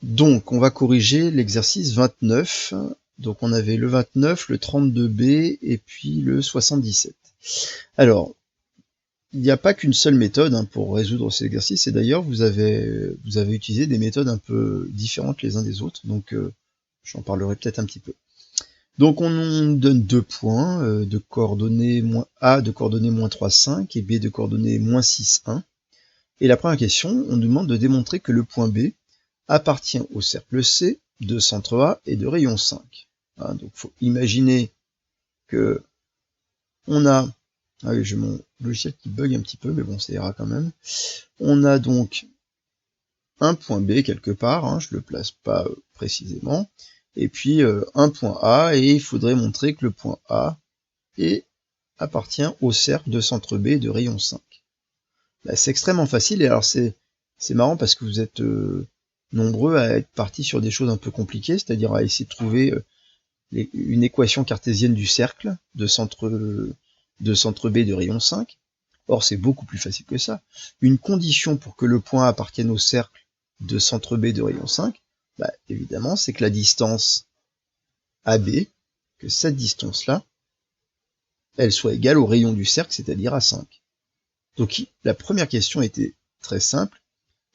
Donc, on va corriger l'exercice 29. Donc, on avait le 29, le 32b et puis le 77. Alors, il n'y a pas qu'une seule méthode pour résoudre ces exercices, et d'ailleurs, vous avez utilisé des méthodes un peu différentes les uns des autres, donc j'en parlerai peut-être un petit peu. Donc, on donne 2 points de coordonnées A de coordonnées moins 3, 5 et B de coordonnées moins 6, 1. Et la première question, on nous demande de démontrer que le point B appartient au cercle C de centre A et de rayon 5. Hein, donc, il faut imaginer que on a... Ah oui, j'ai mon logiciel qui bug un petit peu, mais bon, ça ira quand même. On a donc un point B quelque part, je le place pas précisément, et puis un point A, et il faudrait montrer que le point A appartient au cercle de centre B de rayon 5. Là, c'est extrêmement facile, et alors c'est marrant parce que vous êtes nombreux à être partis sur des choses un peu compliquées, c'est-à-dire à essayer de trouver une équation cartésienne du cercle de centre B de rayon 5. Or, c'est beaucoup plus facile que ça. Une condition pour que le point A appartienne au cercle de centre B de rayon 5, évidemment, c'est que la distance AB, que cette distance-là, elle soit égale au rayon du cercle, c'est-à-dire à 5. Donc, la première question était très simple.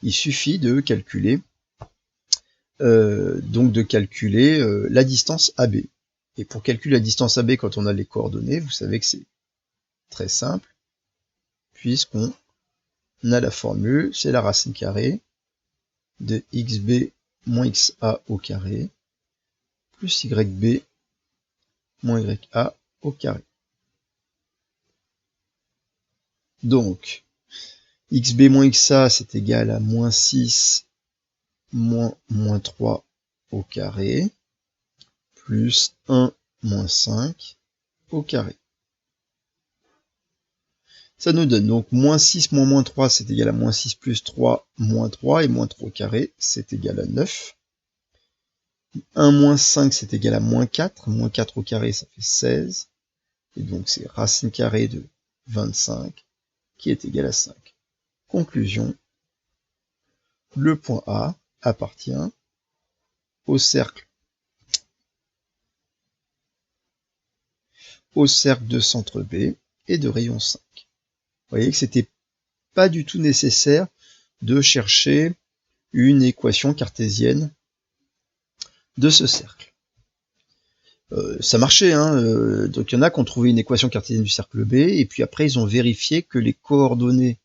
Il suffit de calculer la distance AB. Et pour calculer la distance AB quand on a les coordonnées, vous savez que c'est très simple, puisqu'on a la formule, c'est la racine carrée de xb moins xa au carré plus yb moins ya au carré. Donc, xb moins xa, c'est égal à moins 6 moins 3 au carré plus 1 moins 5 au carré. Ça nous donne donc moins 6 moins moins 3, c'est égal à moins 6 plus 3 moins 3, et moins 3 au carré, c'est égal à 9. 1 moins 5, c'est égal à moins 4. Moins 4 au carré, ça fait 16. Et donc, c'est racine carrée de 25 qui est égal à 5. Conclusion. Le point A appartient au cercle de centre B et de rayon 5. Vous voyez que c'était pas du tout nécessaire de chercher une équation cartésienne de ce cercle. Ça marchait, donc il y en a qui ont trouvé une équation cartésienne du cercle B, et puis après ils ont vérifié que les coordonnées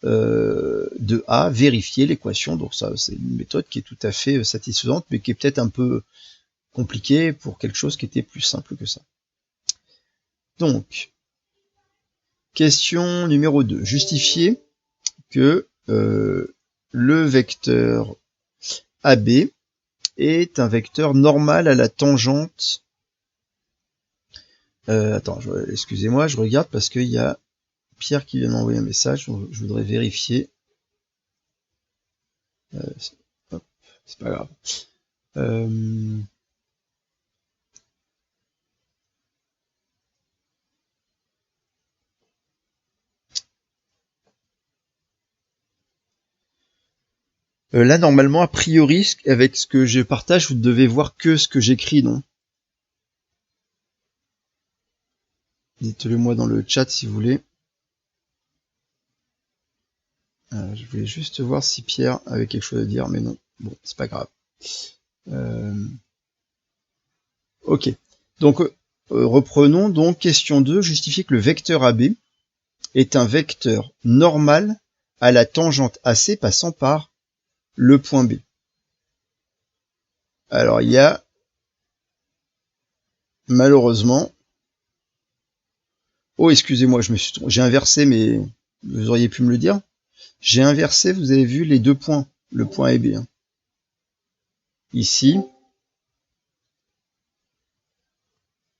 de A vérifiaient l'équation, donc ça c'est une méthode qui est tout à fait satisfaisante, mais qui est peut-être un peu compliquée pour quelque chose qui était plus simple que ça. Donc, question numéro 2. Justifier que le vecteur AB est un vecteur normal à la tangente. Excusez-moi, je regarde parce qu'il y a Pierre qui vient d'envoyer un message, je voudrais vérifier. C'est pas grave. Là, normalement, a priori, avec ce que je partage, vous devez voir que ce que j'écris, non? Dites-le moi dans le chat si vous voulez. Je voulais juste voir si Pierre avait quelque chose à dire, mais non. Bon, c'est pas grave. Ok. Donc, reprenons donc question 2. Justifier que le vecteur AB est un vecteur normal à la tangente AC passant par le point B. Alors, il y a malheureusement... Oh, excusez-moi, j'ai inversé, mais vous auriez pu me le dire. J'ai inversé, vous avez vu les deux points, le point A et B. Ici,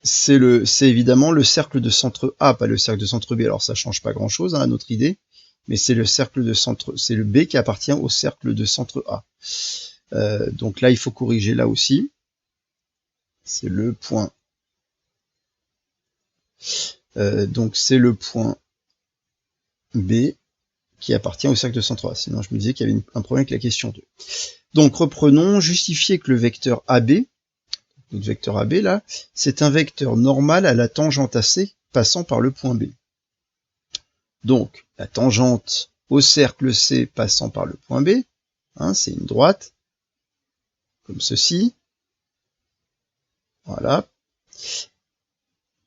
c'est évidemment le cercle de centre A, pas le cercle de centre B. Alors ça change pas grand-chose à notre idée, mais c'est le cercle de centre, c'est le B qui appartient au cercle de centre A. Donc là, il faut corriger là aussi. C'est le point. Donc c'est le point B qui appartient au cercle de centre A. Sinon, je me disais qu'il y avait un problème avec la question 2. Donc reprenons, justifier que le vecteur AB, notre vecteur AB là, c'est un vecteur normal à la tangente AC passant par le point B. Donc la tangente au cercle C passant par le point B, hein, c'est une droite, comme ceci. Voilà.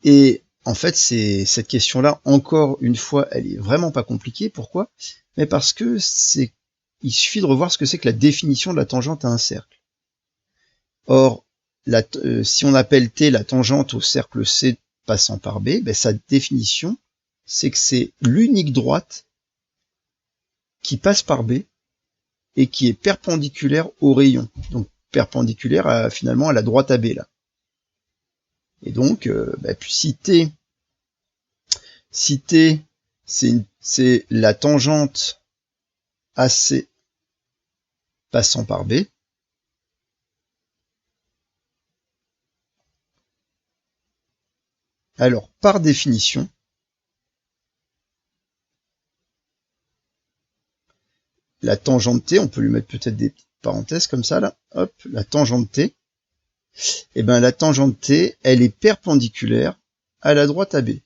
Et en fait, cette question-là, encore une fois, elle est vraiment pas compliquée. Pourquoi? Mais parce que il suffit de revoir ce que c'est que la définition de la tangente à un cercle. Or, si on appelle T la tangente au cercle C passant par B, ben, sa définition, c'est que c'est l'unique droite qui passe par B et qui est perpendiculaire au rayon. Donc, perpendiculaire finalement à la droite AB, là. Et donc, ben, si T, c'est la tangente AC passant par B, alors par définition, la tangente T, on peut lui mettre peut-être des petites parenthèses comme ça là, hop, la tangente T, et ben la tangente T, elle est perpendiculaire à la droite AB.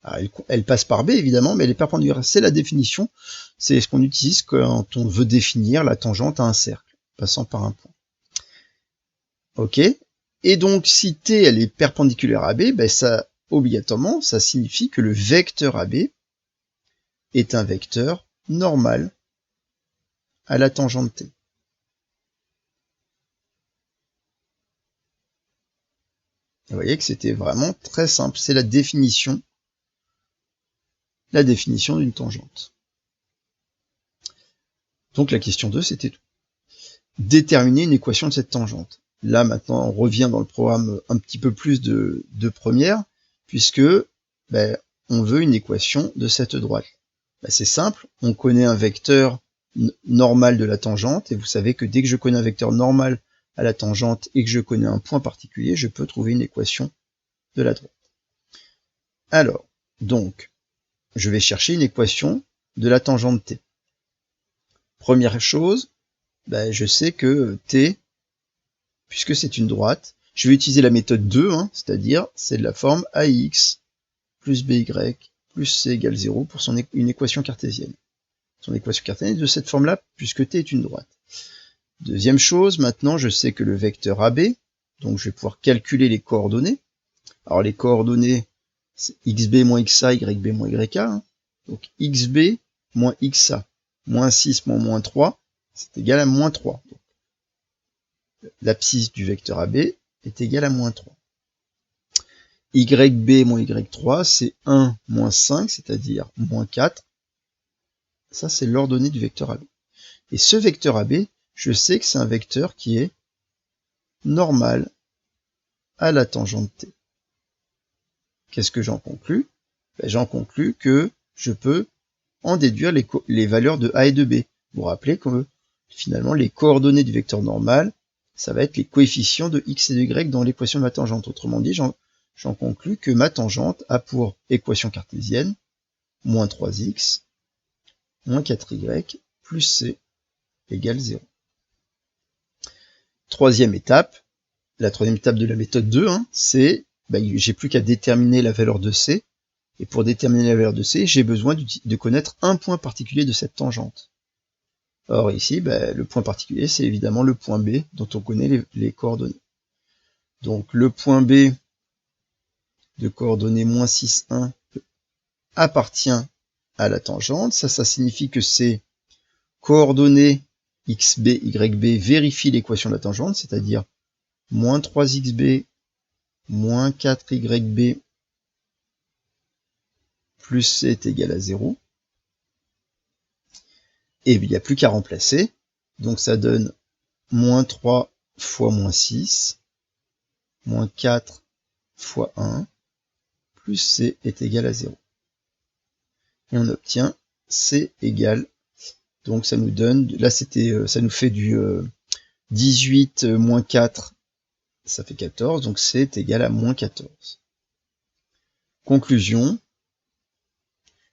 Alors, elle passe par B évidemment, mais elle est perpendiculaire. C'est la définition, c'est ce qu'on utilise quand on veut définir la tangente à un cercle, passant par un point. Ok. Et donc si T elle est perpendiculaire à B, ben ça obligatoirement ça signifie que le vecteur AB est un vecteur normal à la tangente T. Vous voyez que c'était vraiment très simple, c'est la définition d'une tangente. Donc la question 2, c'était tout. Déterminer une équation de cette tangente. Là, maintenant, on revient dans le programme un petit peu plus de première, puisque ben, on veut une équation de cette droite. Ben, c'est simple, on connaît un vecteur normal de la tangente, et vous savez que dès que je connais un vecteur normal à la tangente et que je connais un point particulier, je peux trouver une équation de la droite. Alors, donc, je vais chercher une équation de la tangente T. Première chose, ben, je sais que T, puisque c'est une droite, je vais utiliser la méthode 2, hein, c'est-à-dire c'est de la forme AX plus BY plus C égale 0 pour une équation cartésienne. Son équation cartésienne est de cette forme-là, puisque T est une droite. Deuxième chose, maintenant je sais que le vecteur AB, donc je vais pouvoir calculer les coordonnées. Alors les coordonnées, c'est xb moins xa, yb moins yk. Hein. Donc xb moins xa, moins 6 moins moins 3, c'est égal à moins 3. Donc, l'abscisse du vecteur AB est égale à moins 3. YB moins Y3, c'est 1 moins 5, c'est-à-dire moins 4. Ça, c'est l'ordonnée du vecteur AB. Et ce vecteur AB, je sais que c'est un vecteur qui est normal à la tangente T. Qu'est-ce que j'en conclus? Ben, j'en conclus que je peux en déduire les valeurs de A et de B. Vous vous rappelez que finalement, les coordonnées du vecteur normal, ça va être les coefficients de x et de y dans l'équation de ma tangente. Autrement dit, j'en conclus que ma tangente a pour équation cartésienne moins 3x moins 4y plus c égale 0. Troisième étape, la troisième étape de la méthode 2, hein, c'est j'ai plus qu'à déterminer la valeur de c. Et pour déterminer la valeur de c, j'ai besoin de connaître un point particulier de cette tangente. Or ici, le point particulier, c'est évidemment le point B dont on connaît les coordonnées. Donc le point B de coordonnées moins 6, 1 appartient à la tangente. Ça signifie que ces coordonnées xb, yb vérifient l'équation de la tangente, c'est-à-dire moins 3xb moins 4yb plus c est égal à 0. Et il n'y a plus qu'à remplacer. Donc ça donne moins 3 fois moins 6, moins 4 fois 1, plus c est égal à 0. Et on obtient c égale, donc ça nous donne, là ça nous fait du 18 moins 4, ça fait 14, donc c est égal à moins 14. Conclusion,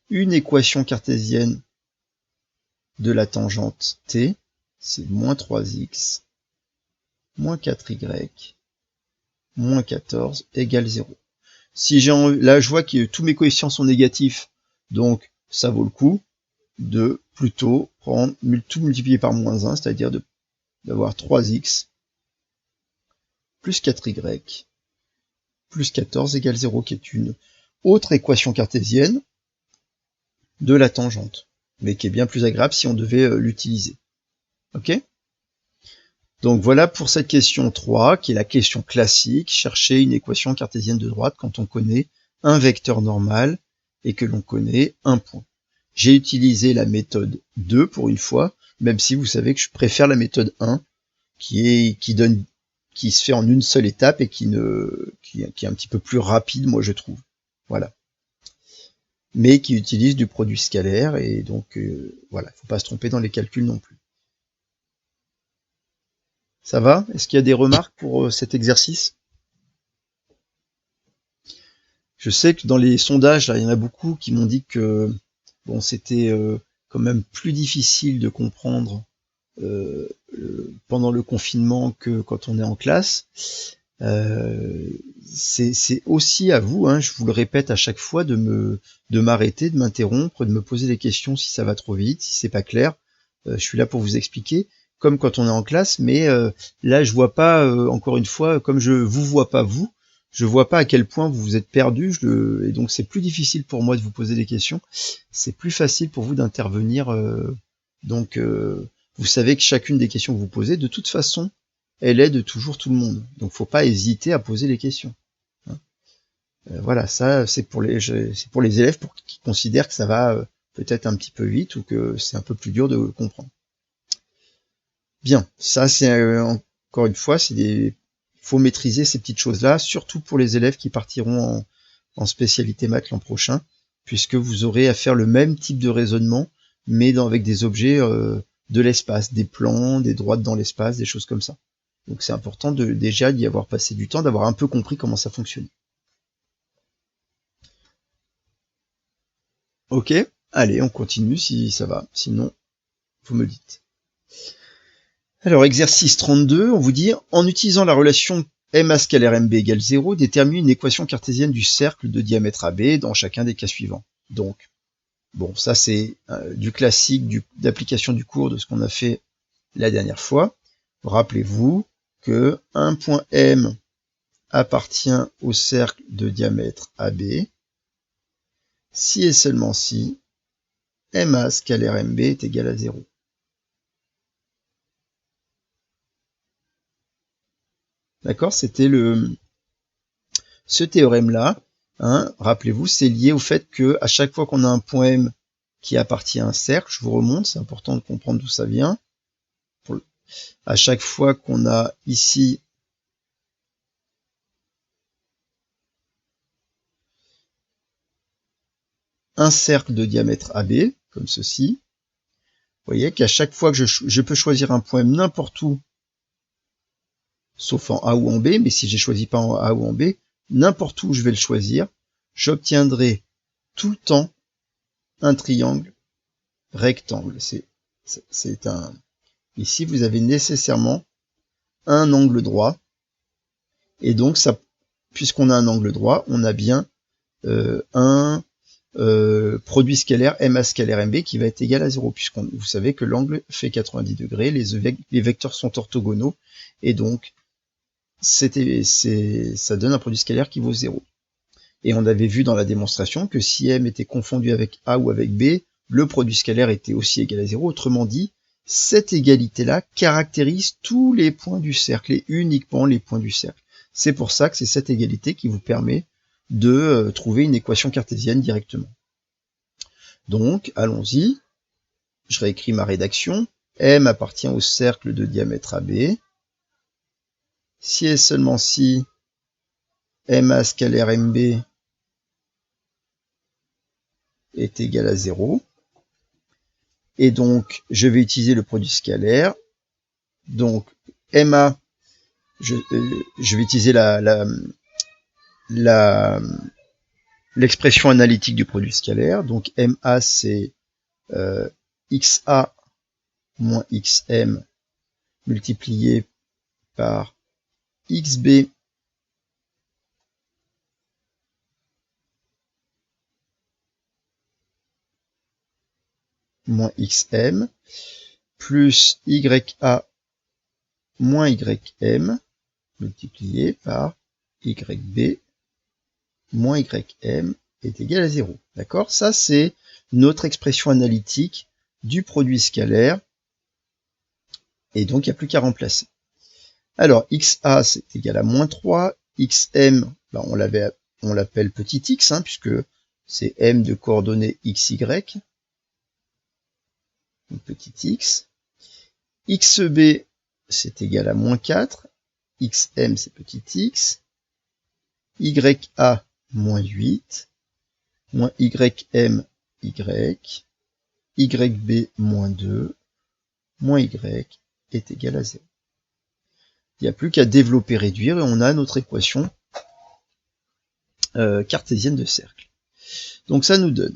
une équation cartésienne de la tangente T, c'est moins 3x, moins 4y, moins 14 égale 0. Si là, je vois que tous mes coefficients sont négatifs, donc ça vaut le coup de plutôt prendre tout multiplié par moins 1, c'est-à-dire d'avoir 3x plus 4y plus 14 égale 0, qui est une autre équation cartésienne de la tangente, mais qui est bien plus agréable si on devait l'utiliser. Ok ? Donc voilà pour cette question 3, qui est la question classique, chercher une équation cartésienne de droite quand on connaît un vecteur normal et que l'on connaît un point. J'ai utilisé la méthode 2 pour une fois, même si vous savez que je préfère la méthode 1, qui se fait en une seule étape et qui est un petit peu plus rapide, moi je trouve. Voilà. Mais qui utilise du produit scalaire, et donc voilà, il ne faut pas se tromper dans les calculs non plus. Ça va? Est-ce qu'il y a des remarques pour cet exercice? Je sais que dans les sondages, là, il y en a beaucoup qui m'ont dit que bon, c'était quand même plus difficile de comprendre pendant le confinement que quand on est en classe. C'est aussi à vous, hein, je vous le répète à chaque fois, de m'arrêter, de m'interrompre, de me poser des questions si ça va trop vite, si c'est pas clair. Je suis là pour vous expliquer, comme quand on est en classe, mais là je vois pas, encore une fois, comme je vous vois pas vous, je vois pas à quel point vous vous êtes perdu, et donc c'est plus difficile pour moi de vous poser des questions, c'est plus facile pour vous d'intervenir, donc vous savez que chacune des questions que vous posez, de toute façon, elle aide toujours tout le monde. Donc faut pas hésiter à poser les questions. Voilà, ça c'est pour les élèves qui considèrent que ça va peut-être un petit peu vite ou que c'est un peu plus dur de comprendre. Bien, ça c'est encore une fois, faut maîtriser ces petites choses-là, surtout pour les élèves qui partiront en spécialité maths l'an prochain, puisque vous aurez à faire le même type de raisonnement, mais avec des objets de l'espace, des plans, des droites dans l'espace, des choses comme ça. Donc c'est important déjà d'y avoir passé du temps, d'avoir un peu compris comment ça fonctionne. Ok, allez, on continue si ça va, sinon vous me dites. Alors, exercice 32, on vous dit, en utilisant la relation MA scalaire MB égale 0, détermine une équation cartésienne du cercle de diamètre AB dans chacun des cas suivants. Donc, bon, ça c'est du classique d'application du cours de ce qu'on a fait la dernière fois. Rappelez-vous que un point M appartient au cercle de diamètre AB, si et seulement si MA scalaire MB est égal à 0. D'accord, c'était ce théorème-là, hein, rappelez-vous, c'est lié au fait que à chaque fois qu'on a un point M qui appartient à un cercle, je vous remonte, c'est important de comprendre d'où ça vient. À chaque fois qu'on a ici un cercle de diamètre AB, comme ceci, vous voyez qu'à chaque fois que je peux choisir un point M n'importe où, sauf en A ou en B, mais si je ne choisis pas en A ou en B, n'importe où je vais le choisir, j'obtiendrai tout le temps un triangle rectangle. Ici, vous avez nécessairement un angle droit, et donc ça, puisqu'on a un angle droit, on a bien un produit scalaire MA scalaire MB qui va être égal à 0, vous savez que l'angle fait 90 degrés, les vecteurs sont orthogonaux, et donc ça donne un produit scalaire qui vaut 0. Et on avait vu dans la démonstration que si M était confondu avec A ou avec B, le produit scalaire était aussi égal à 0. Autrement dit, cette égalité-là caractérise tous les points du cercle, et uniquement les points du cercle. C'est pour ça que c'est cette égalité qui vous permet de trouver une équation cartésienne directement. Donc, allons-y. Je réécris ma rédaction. M appartient au cercle de diamètre AB. Si et seulement si MA scalaire MB est égal à 0. Et donc, je vais utiliser le produit scalaire. Donc, MA, je vais utiliser l'expression analytique du produit scalaire. Donc, MA, c'est XA moins XM multiplié par xb moins xm plus ya moins ym multiplié par yb moins ym est égal à 0. D'accord? Ça, c'est notre expression analytique du produit scalaire. Et donc, il n'y a plus qu'à remplacer. Alors, xa, c'est égal à moins 3. xm, ben, on l'appelle petit x, hein, puisque c'est m de coordonnées xy. Donc, petit x. xb, c'est égal à moins 4. xm, c'est petit x. ya, moins 8. Moins ym, y. yb, moins 2. Moins y est égal à 0. Il n'y a plus qu'à développer, réduire, et on a notre équation cartésienne de cercle. Donc ça nous donne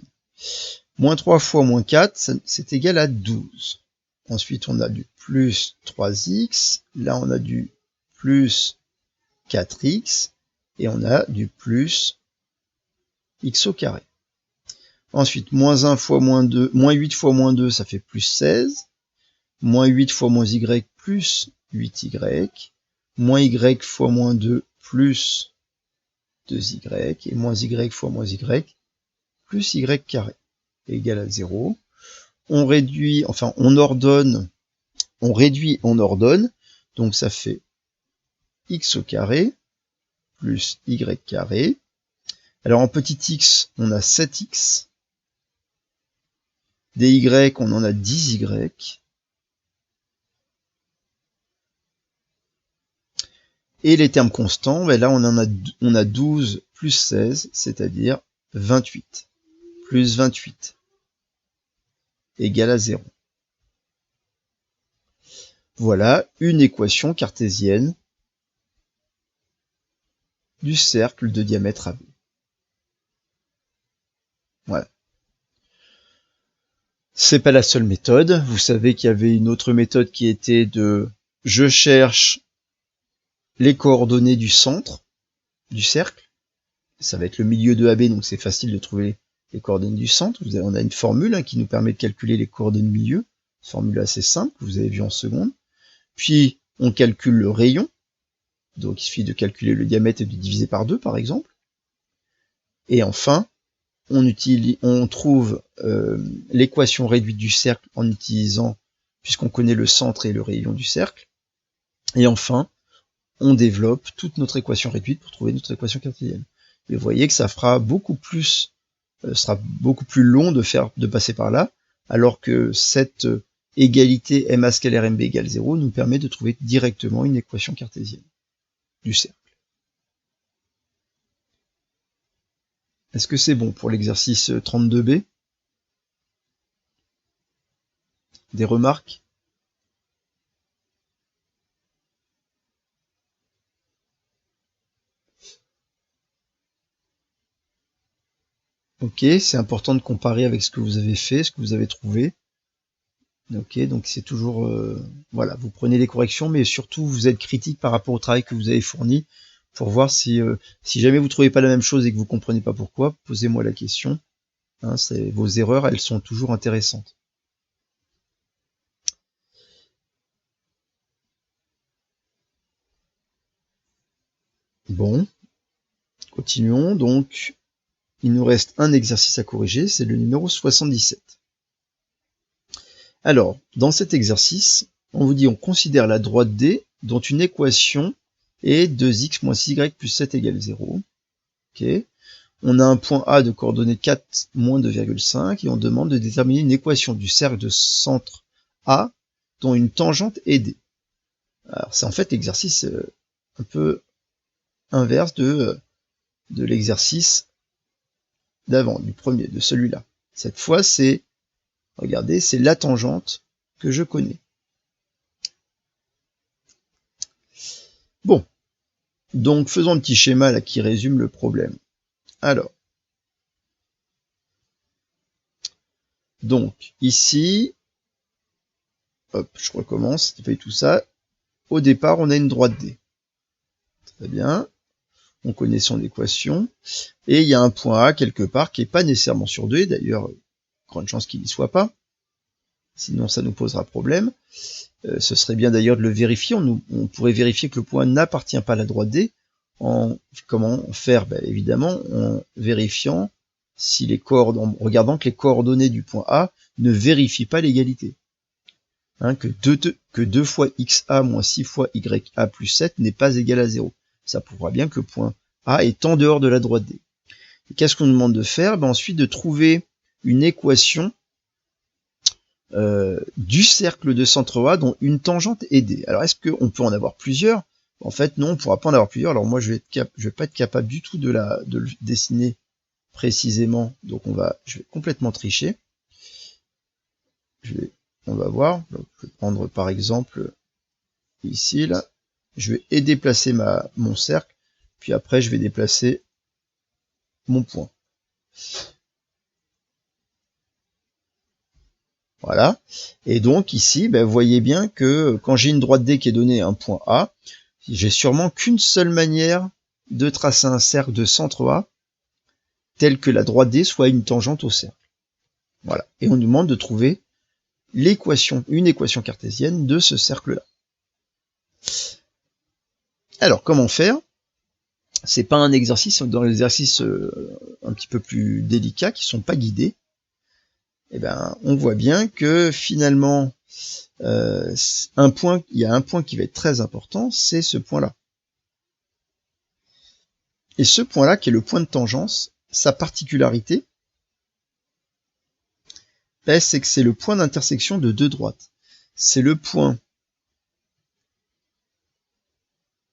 moins 3 fois moins 4, c'est égal à 12. Ensuite, on a du plus 3x, là on a du plus 4x, et on a du plus x au carré. Ensuite, moins 1 fois moins 2, moins 8 fois moins 2, ça fait plus 16. Moins 8 fois moins y, plus 8y. Moins y fois moins 2, plus 2y. Et moins y fois moins y, plus y carré, égal à 0. On réduit, enfin on ordonne, on réduit, on ordonne. Donc ça fait x au carré, plus y carré. Alors en petit x, on a 7x. Des y, on en a 10y. Et les termes constants, ben là on a 12 plus 16, c'est-à-dire 28. Plus 28 égale à 0. Voilà une équation cartésienne du cercle de diamètre AB. Voilà. C'est pas la seule méthode. Vous savez qu'il y avait une autre méthode qui était de je cherche les coordonnées du centre du cercle. Ça va être le milieu de AB, donc c'est facile de trouver les coordonnées du centre. On a une formule qui nous permet de calculer les coordonnées du milieu. Une formule assez simple, que vous avez vu en seconde. Puis, on calcule le rayon. Donc, il suffit de calculer le diamètre et de diviser par 2, par exemple. Et enfin, on trouve l'équation réduite du cercle en utilisant, puisqu'on connaît le centre et le rayon du cercle. Et enfin, on développe toute notre équation réduite pour trouver notre équation cartésienne. Et vous voyez que ça fera beaucoup plus, sera beaucoup plus long de passer par là, alors que cette égalité MA scalaire MB égale 0 nous permet de trouver directement une équation cartésienne du cercle. Est-ce que c'est bon pour l'exercice 32B? Des remarques? Ok, c'est important de comparer avec ce que vous avez fait, ce que vous avez trouvé. Ok, donc c'est toujours... voilà, vous prenez les corrections, mais surtout vous êtes critique par rapport au travail que vous avez fourni pour voir si jamais vous ne trouvez pas la même chose et que vous ne comprenez pas pourquoi, posez-moi la question. Hein, vos erreurs, elles sont toujours intéressantes. Bon, continuons. Donc, il nous reste un exercice à corriger, c'est le numéro 77. Alors, dans cet exercice, on vous dit on considère la droite D dont une équation est 2x moins 6y plus 7 égale 0. Okay. On a un point A de coordonnées 4 moins 2,5 et on demande de déterminer une équation du cercle de centre A dont une tangente est D. Alors c'est en fait l'exercice un peu inverse de l'exercice d'avant, du premier, de celui-là. Cette fois c'est, regardez, c'est la tangente que je connais. Bon, donc faisons un petit schéma là qui résume le problème. Alors, donc ici, hop, je recommence, j'ai fait tout ça. au départ, on a une droite D. Très bien. On connaît son équation. Et il y a un point A quelque part qui n'est pas nécessairement sur D. D'ailleurs, grande chance qu'il n'y soit pas. Sinon, ça nous posera problème. Ce serait bien d'ailleurs de le vérifier. On pourrait vérifier que le point n'appartient pas à la droite D. Comment faire? Évidemment, en vérifiant si en regardant que les coordonnées du point A ne vérifient pas l'égalité. Que 2 fois xa moins 6 fois ya plus 7 n'est pas égal à 0. Ça prouvera bien que le point A est en dehors de la droite D. Et qu'est-ce qu'on nous demande de faire? Ensuite, de trouver une équation du cercle de centre A dont une tangente est D. Alors, est-ce qu'on peut en avoir plusieurs? En fait, non, on ne pourra pas en avoir plusieurs. Alors moi, je vais pas être capable du tout de le dessiner précisément. Donc je vais complètement tricher. On va voir. Donc, je vais prendre par exemple ici, là. Je vais déplacer mon cercle. Puis après, je vais déplacer mon point. Voilà. Et donc ici, vous voyez bien que quand j'ai une droite D qui est donnée à un point A, j'ai sûrement qu'une seule manière de tracer un cercle de centre A tel que la droite D soit une tangente au cercle. Voilà. Et on nous demande de trouver une équation cartésienne de ce cercle-là. Alors, comment faire? C'est pas un exercice, dans les exercices un petit peu plus délicats qui sont pas guidés. On voit bien que finalement, il y a un point qui va être très important, c'est ce point-là. Et ce point-là, qui est le point de tangence, sa particularité, c'est que c'est le point d'intersection de deux droites. C'est le point...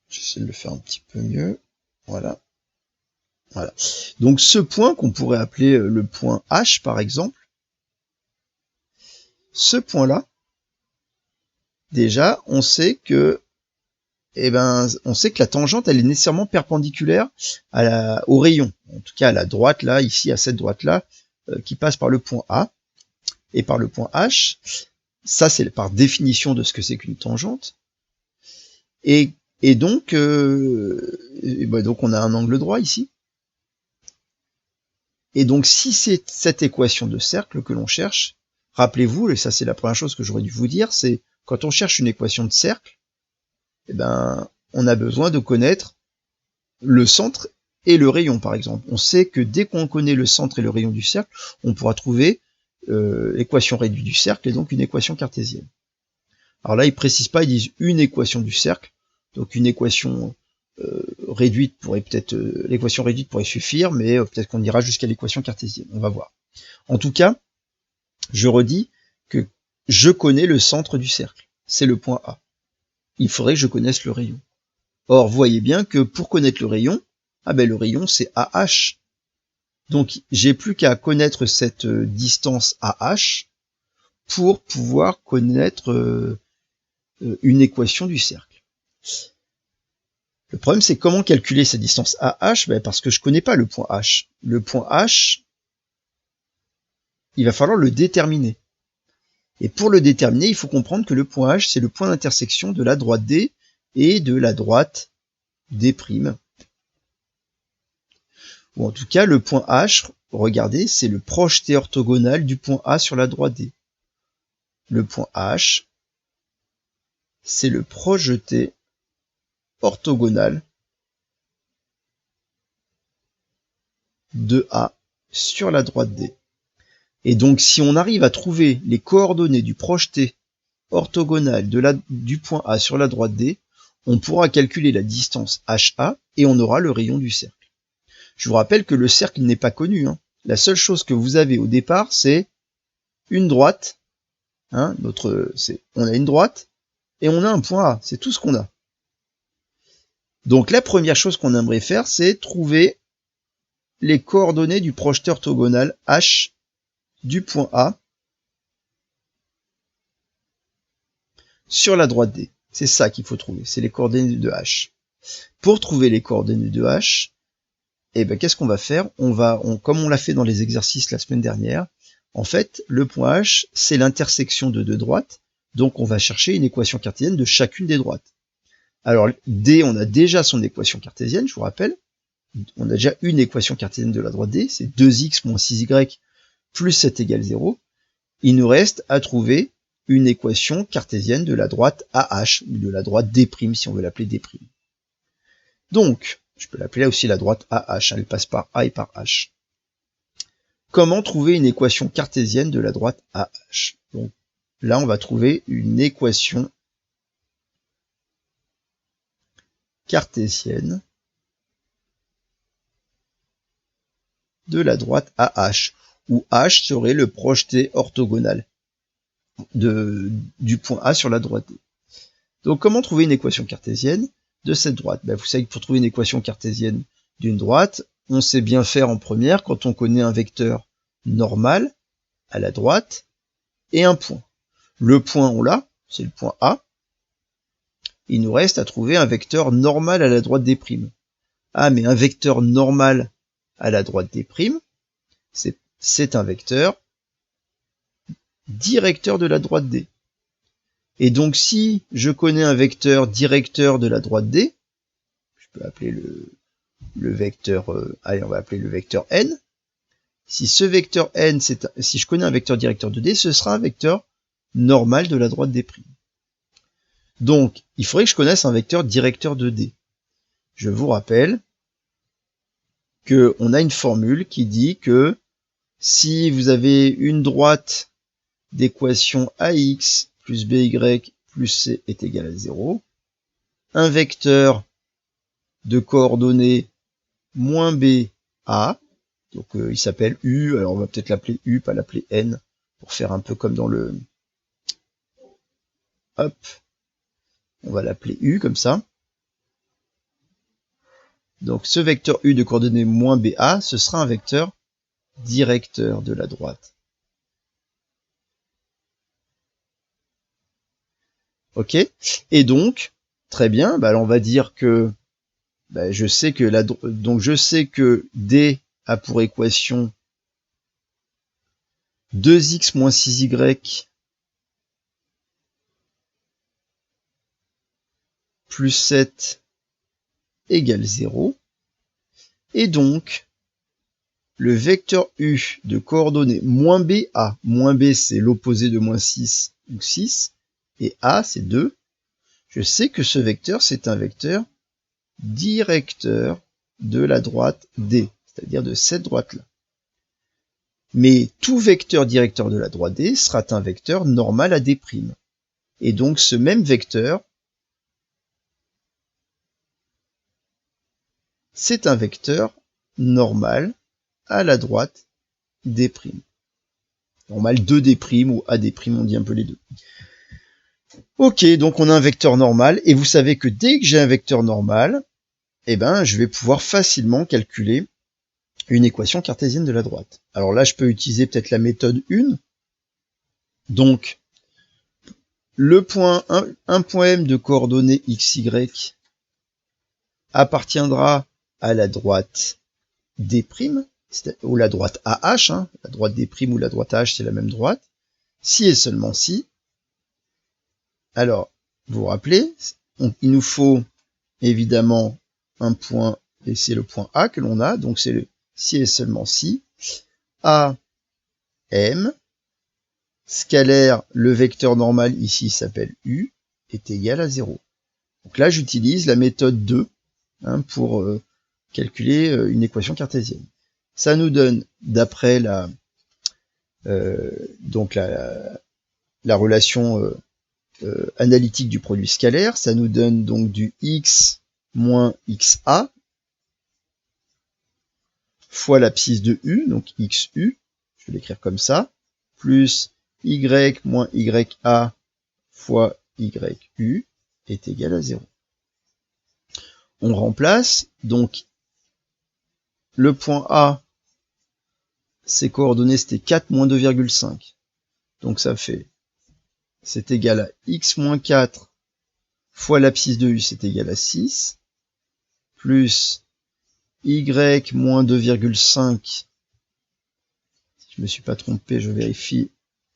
J'essaie de le faire un petit peu mieux. Voilà. Voilà. Donc ce point qu'on pourrait appeler le point H, par exemple, ce point-là, déjà, on sait que la tangente, elle est nécessairement perpendiculaire au rayon. En tout cas, à la droite, là, ici, à cette droite-là, qui passe par le point A et par le point H. Ça, c'est par définition de ce que c'est qu'une tangente. Et donc, donc, on a un angle droit ici. Et donc, si c'est cette équation de cercle que l'on cherche, rappelez-vous, et ça c'est la première chose que j'aurais dû vous dire, c'est quand on cherche une équation de cercle, on a besoin de connaître le centre et le rayon, par exemple. On sait que dès qu'on connaît le centre et le rayon du cercle, on pourra trouver l'équation réduite du cercle et donc une équation cartésienne. Alors là, ils précisent pas, ils disent une équation du cercle, donc une équation réduite pourrait peut-être, l'équation réduite pourrait suffire, mais peut-être qu'on ira jusqu'à l'équation cartésienne, on va voir. En tout cas, je redis que je connais le centre du cercle, c'est le point A. Il faudrait que je connaisse le rayon. Or, vous voyez bien que pour connaître le rayon, le rayon c'est AH. Donc, j'ai plus qu'à connaître cette distance AH pour pouvoir connaître une équation du cercle. Le problème, c'est comment calculer cette distance AH? Parce que je connais pas le point H. Le point H, il va falloir le déterminer. Et pour le déterminer, il faut comprendre que le point H, c'est le point d'intersection de la droite D et de la droite D'. Ou en tout cas, le point H, regardez, c'est le projeté orthogonal du point A sur la droite D. Le point H, c'est le projeté orthogonal de A sur la droite D. Et donc, si on arrive à trouver les coordonnées du projeté orthogonal du point A sur la droite D, on pourra calculer la distance HA et on aura le rayon du cercle. Je vous rappelle que le cercle n'est pas connu. La seule chose que vous avez au départ, c'est une droite. On a une droite et on a un point A. C'est tout ce qu'on a. Donc la première chose qu'on aimerait faire, c'est trouver les coordonnées du projeté orthogonal H du point A sur la droite D. C'est ça qu'il faut trouver, c'est les coordonnées de H. Pour trouver les coordonnées de H, qu'est-ce qu'on va faire? Comme on l'a fait dans les exercices la semaine dernière, en fait, le point H, c'est l'intersection de deux droites, donc on va chercher une équation cartésienne de chacune des droites. Alors, D, on a déjà son équation cartésienne, je vous rappelle. On a déjà une équation cartésienne de la droite D, c'est 2x moins 6y plus 7 égale 0. Il nous reste à trouver une équation cartésienne de la droite AH, ou de la droite D', si on veut l'appeler D'. Donc, je peux l'appeler là aussi la droite AH, elle passe par A et par H. Comment trouver une équation cartésienne de la droite AH? Donc là, on va trouver une équation cartésienne de la droite AH, où H serait le projeté orthogonal du point A sur la droite D. Donc comment trouver une équation cartésienne de cette droite? Vous savez que pour trouver une équation cartésienne d'une droite, on sait bien faire en première quand on connaît un vecteur normal à la droite et un point. Le point, on l'a, c'est le point A. Il nous reste à trouver un vecteur normal à la droite des primes. Ah, mais un vecteur normal à la droite des primes, c'est un vecteur directeur de la droite D. Et donc si je connais un vecteur directeur de la droite D, je peux appeler le vecteur, allez, on va appeler le vecteur n. Si ce vecteur n, si je connais un vecteur directeur de D, ce sera un vecteur normal de la droite D'. Donc, il faudrait que je connaisse un vecteur directeur de D. Je vous rappelle qu'on a une formule qui dit que si vous avez une droite d'équation ax plus by plus c est égal à 0, un vecteur de coordonnées moins b a, donc il s'appelle u, alors on va peut-être l'appeler u, pas l'appeler n, pour faire un peu comme dans le... Hop, on va l'appeler u comme ça. Donc ce vecteur u de coordonnées moins ba, ce sera un vecteur directeur de la droite. Ok, et donc, très bien, alors on va dire que je sais que D a pour équation 2x moins 6y plus 7 égale 0. Et donc, le vecteur u de coordonnées moins b c'est l'opposé de moins 6, donc 6, et a c'est 2. Je sais que ce vecteur, c'est un vecteur directeur de la droite D, c'est-à-dire de cette droite-là. Mais tout vecteur directeur de la droite D sera un vecteur normal à D'. Et donc ce même vecteur, c'est un vecteur normal à la droite D'. Normal de D' ou à D', on dit un peu les deux. Ok, donc on a un vecteur normal, et vous savez que dès que j'ai un vecteur normal, je vais pouvoir facilement calculer une équation cartésienne de la droite. Alors là, je peux utiliser peut-être la méthode 1. Donc, le point, un point M de coordonnées xy appartiendra à la droite D', ou la droite AH, la droite D' ou la droite AH, c'est la même droite, si et seulement si. Alors, vous vous rappelez, il nous faut évidemment un point, et c'est le point A que l'on a, donc c'est le si et seulement si. A, M, scalaire, le vecteur normal ici s'appelle U, est égal à 0. Donc là, j'utilise la méthode 2 pour calculer une équation cartésienne. Ça nous donne, d'après la relation analytique du produit scalaire, ça nous donne donc du x moins xa fois l'abscisse de u, donc xu, je vais l'écrire comme ça, plus y moins ya fois yu est égal à 0. On remplace, donc le point A, ses coordonnées c'était 4 moins 2,5. Donc ça fait, c'est égal à x moins 4 fois l'abscisse de u, c'est égal à 6, plus y moins 2,5, si je me suis pas trompé, je vérifie,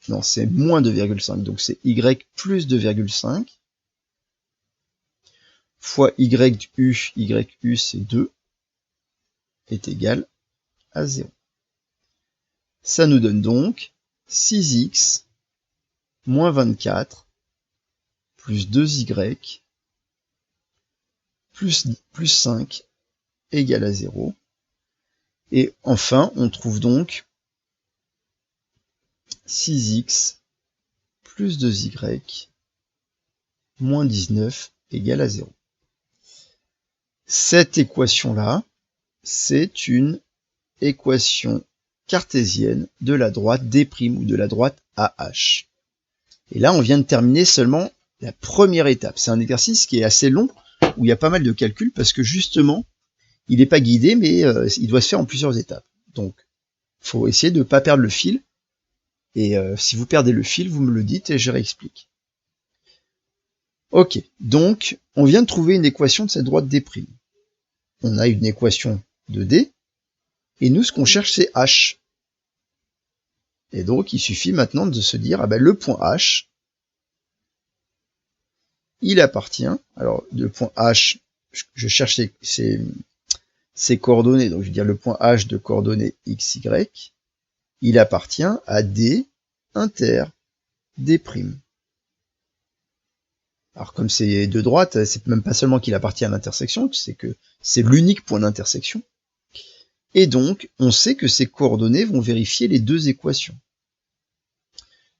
non, c'est moins 2,5, donc c'est y plus 2,5, fois YU c'est 2, est égal à 0. Ça nous donne donc 6x moins 24 plus 2y plus 5 égale à 0. Et enfin, on trouve donc 6x plus 2y moins 19 égale à 0. Cette équation-là, c'est une équation cartésienne de la droite D' ou de la droite AH. Et là, on vient de terminer seulement la première étape. C'est un exercice qui est assez long, où il y a pas mal de calculs, parce que justement, il n'est pas guidé, mais il doit se faire en plusieurs étapes. Donc, il faut essayer de ne pas perdre le fil. Et si vous perdez le fil, vous me le dites et je réexplique. Ok, donc, on vient de trouver une équation de cette droite D'. On a une équation de D, et nous, ce qu'on cherche, c'est H. Et donc, il suffit maintenant de se dire, ah ben, le point H, il appartient, alors le point H, je cherche ses coordonnées, donc je vais dire le point H de coordonnées x, y, il appartient à D inter D'. Alors comme c'est de droite, c'est même pas seulement qu'il appartient à l'intersection, c'est que c'est l'unique point d'intersection. Et donc, on sait que ces coordonnées vont vérifier les deux équations.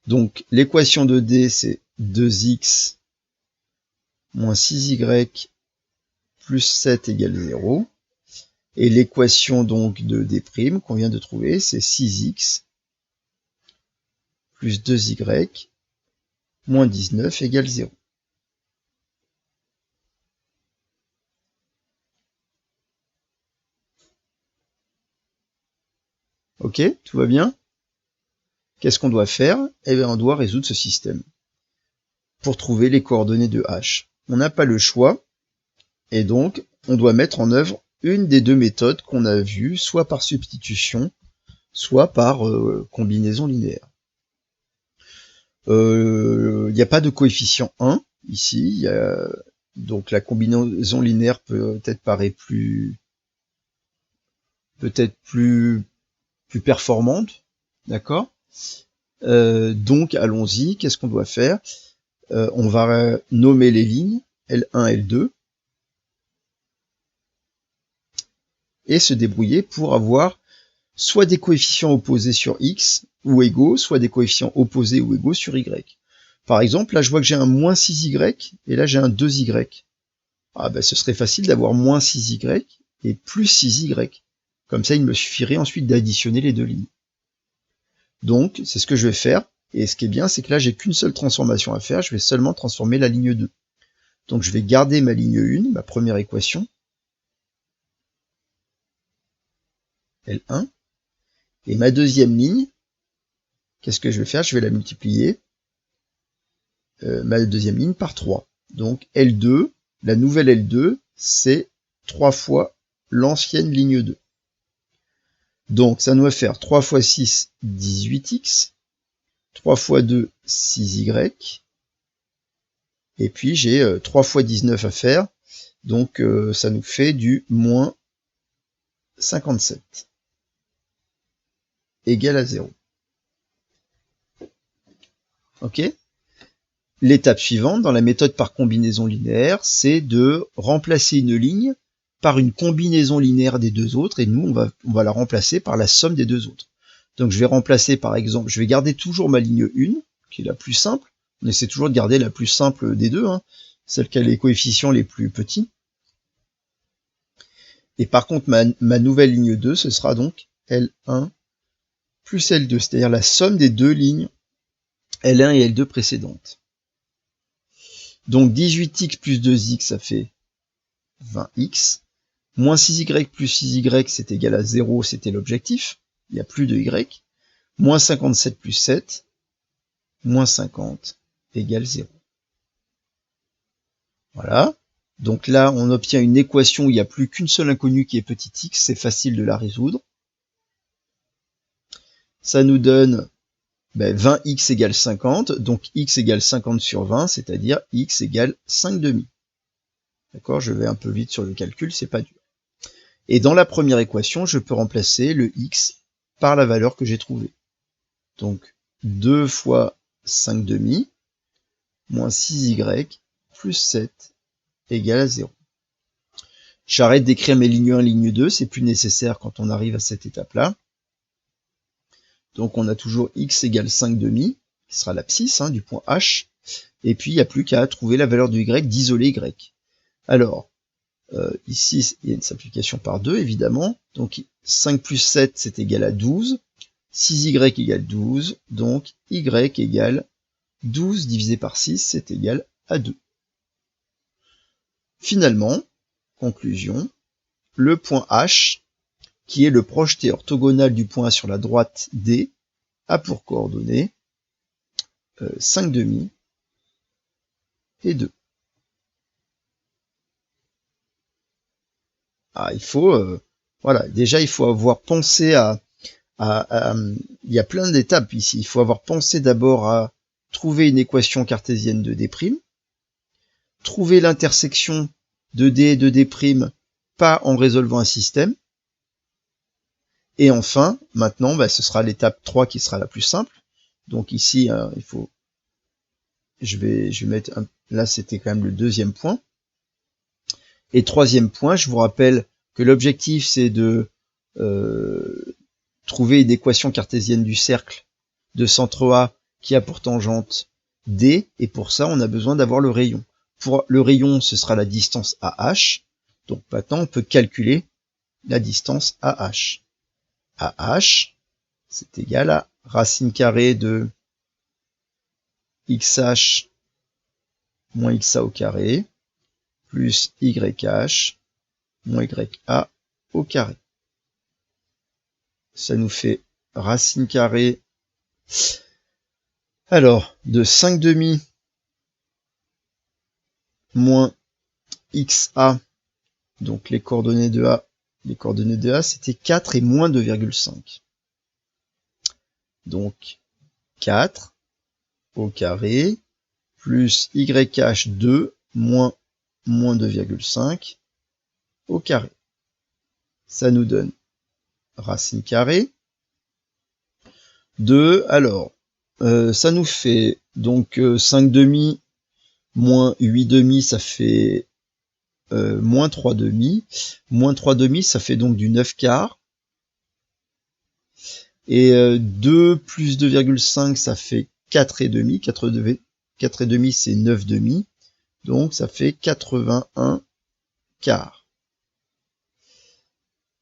Donc, l'équation de D, c'est 2x moins 6y plus 7 égale 0. Et l'équation donc de D' qu'on vient de trouver, c'est 6x plus 2y moins 19 égale 0. Ok, tout va bien? Qu'est-ce qu'on doit faire? Eh bien, on doit résoudre ce système pour trouver les coordonnées de H. On n'a pas le choix, et donc, on doit mettre en œuvre une des deux méthodes qu'on a vues, soit par substitution, soit par combinaison linéaire. Il n'y a pas de coefficient 1 ici, donc la combinaison linéaire peut-être paraît plus performante, d'accord? Donc allons-y, qu'est-ce qu'on doit faire? On va nommer les lignes L1, L2 et se débrouiller pour avoir soit des coefficients opposés sur x ou égaux, soit des coefficients opposés ou égaux sur y. Par exemple, là je vois que j'ai un moins 6y et là j'ai un 2y. Ah ben ce serait facile d'avoir moins 6y et plus 6y. Comme ça, il me suffirait ensuite d'additionner les deux lignes. Donc, c'est ce que je vais faire. Et ce qui est bien, c'est que là, j'ai qu'une seule transformation à faire. Je vais seulement transformer la ligne 2. Donc, je vais garder ma ligne 1, ma première équation, L1. Et ma deuxième ligne, qu'est-ce que je vais faire? Je vais la multiplier, ma deuxième ligne, par 3. Donc, L2, la nouvelle L2, c'est 3 fois l'ancienne ligne 2. Donc, ça doit faire 3 fois 6, 18x. 3 fois 2, 6y. Et puis, j'ai 3 fois 19 à faire. Donc, ça nous fait du moins 57. Égal à 0. Ok? L'étape suivante, dans la méthode par combinaison linéaire, c'est de remplacer une ligne par une combinaison linéaire des deux autres. Et nous, on va la remplacer par la somme des deux autres. Donc je vais remplacer par exemple, je vais garder toujours ma ligne 1, qui est la plus simple. On essaie toujours de garder la plus simple des deux, celle qui a les coefficients les plus petits. Et par contre, ma nouvelle ligne 2, ce sera donc L1 plus L2, c'est-à-dire la somme des deux lignes L1 et L2 précédentes. Donc 18x plus 2x, ça fait 20x. Moins 6y plus 6y, c'est égal à 0, c'était l'objectif. Il n'y a plus de y. Moins 57 plus 7, moins 50 égale 0. Voilà. Donc là, on obtient une équation où il n'y a plus qu'une seule inconnue qui est petit x. C'est facile de la résoudre. Ça nous donne 20x égale 50. Donc x égale 50 sur 20, c'est-à-dire x égale 5 demi. D'accord, je vais un peu vite sur le calcul, c'est pas dur. Et dans la première équation, je peux remplacer le x par la valeur que j'ai trouvée. Donc 2 fois 5 demi moins 6y plus 7 égale à 0. J'arrête d'écrire mes ligne 1, ligne 2, c'est plus nécessaire quand on arrive à cette étape-là. Donc on a toujours x égale 5 demi, qui sera l'abscisse du point H, et puis il n'y a plus qu'à trouver la valeur de y, d'isoler y. Alors, ici, il y a une simplification par 2, évidemment. Donc 5 plus 7, c'est égal à 12. 6y égale 12, donc y égale 12 divisé par 6, c'est égal à 2. Finalement, conclusion, le point H, qui est le projeté orthogonal du point A sur la droite D, a pour coordonnées 5 demi et 2. Ah, il faut, voilà, déjà il faut avoir pensé il y a plein d'étapes ici. Il faut avoir pensé d'abord à trouver une équation cartésienne de D', trouver l'intersection de D et de D', pas en résolvant un système. Et enfin, maintenant, ce sera l'étape 3 qui sera la plus simple. Donc ici, il faut, je vais mettre, là c'était quand même le deuxième point. Et troisième point, je vous rappelle que l'objectif c'est de trouver une équation cartésienne du cercle de centre A qui a pour tangente D, et pour ça on a besoin d'avoir le rayon. Pour le rayon, ce sera la distance AH, donc maintenant on peut calculer la distance AH. AH, c'est égal à racine carrée de XH moins XA au carré, plus YH moins YA au carré. Ça nous fait racine carrée, alors, de 5 demi moins XA, donc les coordonnées de A, c'était 4 et moins 2,5. Donc, 4 au carré, plus YH 2, moins 2,5 au carré. Ça nous donne racine carrée de, alors, ça nous fait donc 5 demi moins 8 demi, ça fait moins 3 demi. Moins 3 demi, ça fait donc du 9 quarts. Et 2 plus 2,5, ça fait 4 et demi. 4 et demi, c'est 9 demi. Donc ça fait 81 quarts.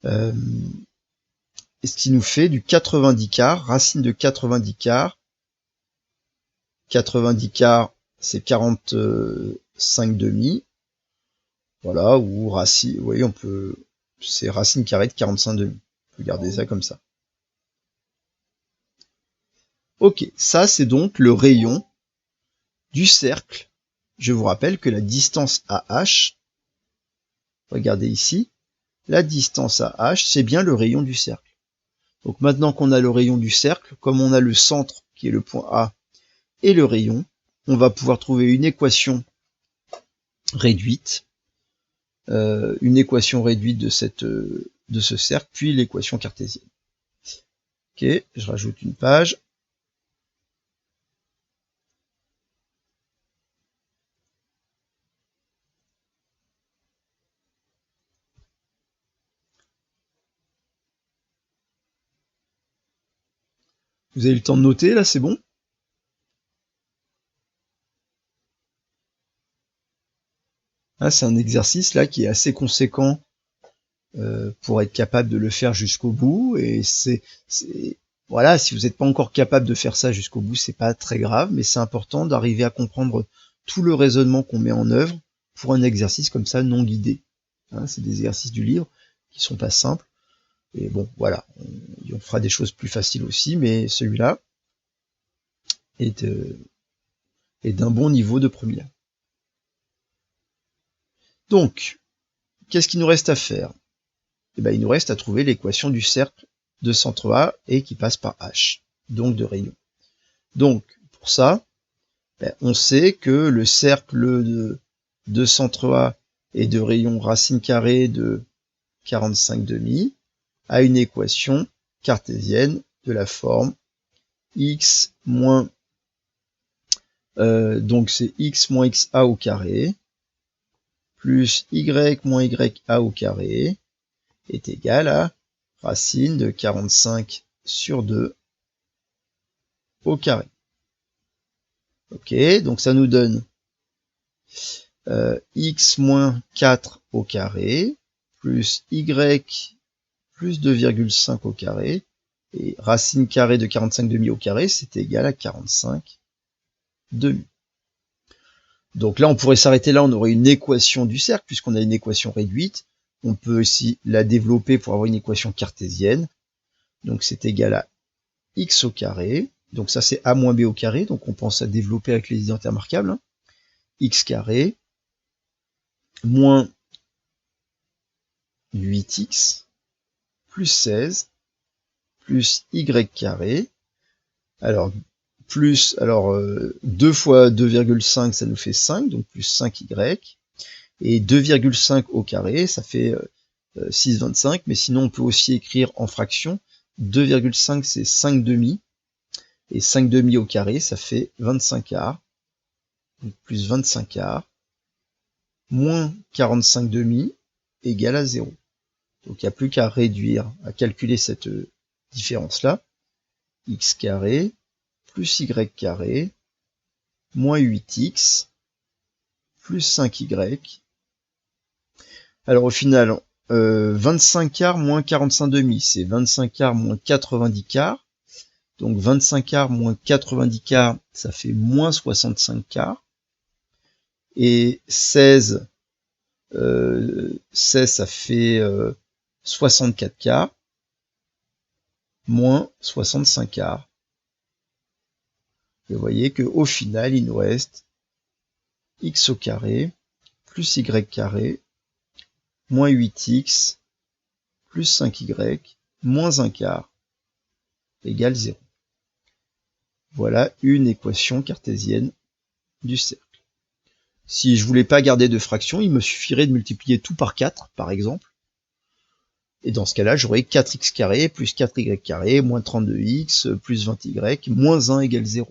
Et ce qui nous fait du 90 quarts, racine de 90 quarts. 90 quarts, c'est 45 demi. Voilà, ou racine, vous voyez, c'est racine carrée de 45 demi. On peut garder ça comme ça. Ok, ça c'est donc le rayon du cercle. Je vous rappelle que la distance AH, regardez ici, la distance AH, c'est bien le rayon du cercle. Donc maintenant qu'on a le rayon du cercle, comme on a le centre qui est le point A et le rayon, on va pouvoir trouver une équation réduite, de ce cercle, puis l'équation cartésienne. Ok, je rajoute une page. Vous avez le temps de noter, là, c'est bon? Là, c'est un exercice là qui est assez conséquent pour être capable de le faire jusqu'au bout. Et voilà, si vous n'êtes pas encore capable de faire ça jusqu'au bout, c'est pas très grave, mais c'est important d'arriver à comprendre tout le raisonnement qu'on met en œuvre pour un exercice comme ça non guidé. C'est des exercices du livre qui sont pas simples. Et bon, voilà, on fera des choses plus faciles aussi, mais celui-là est d'un bon niveau de première. Donc, qu'est-ce qu'il nous reste à faire? Il nous reste à trouver l'équation du cercle de centre A et qui passe par H, donc de rayon. Donc, pour ça, on sait que le cercle de centre A et de rayon racine carrée de 45,5 à une équation cartésienne de la forme x moins donc c'est x moins xa au carré plus y moins ya au carré est égal à racine de 45 sur 2 au carré. Ok, donc ça nous donne x moins 4 au carré plus y plus 2,5 au carré, et racine carrée de 45,5 au carré, c'est égal à 45,5. Donc là, on pourrait s'arrêter là, on aurait une équation du cercle, puisqu'on a une équation réduite. On peut aussi la développer pour avoir une équation cartésienne. Donc c'est égal à x au carré. Donc ça, c'est a moins b au carré, donc on pense à développer avec les identités remarquables. Hein. X carré moins 8x plus 16 plus y carré. Alors, 2 fois 2,5, ça nous fait 5, donc plus 5y. Et 2,5 au carré, ça fait 6,25, mais sinon on peut aussi écrire en fraction. 2,5 c'est 5 demi, et 5 demi au carré, ça fait 25 quarts, donc plus 25 quarts, moins 45 demi, égale à 0. Donc il n'y a plus qu'à réduire, à calculer cette différence-là. X carré plus y carré moins 8x plus 5y. Alors au final, 25 quarts moins 45 demi, c'est 25 quarts moins 90 quarts. Donc 25 quarts moins 90 quarts, ça fait moins 65 quarts. Et 16, ça fait 64 quarts, moins 65 quarts. Et vous voyez qu'au final, il nous reste x au carré plus y carré moins 8x plus 5y moins 1 quart égale 0. Voilà une équation cartésienne du cercle. Si je voulais pas garder de fraction, il me suffirait de multiplier tout par 4, par exemple. Et dans ce cas-là, j'aurais 4x carré plus 4y carré moins 32x plus 20y moins 1 égale 0,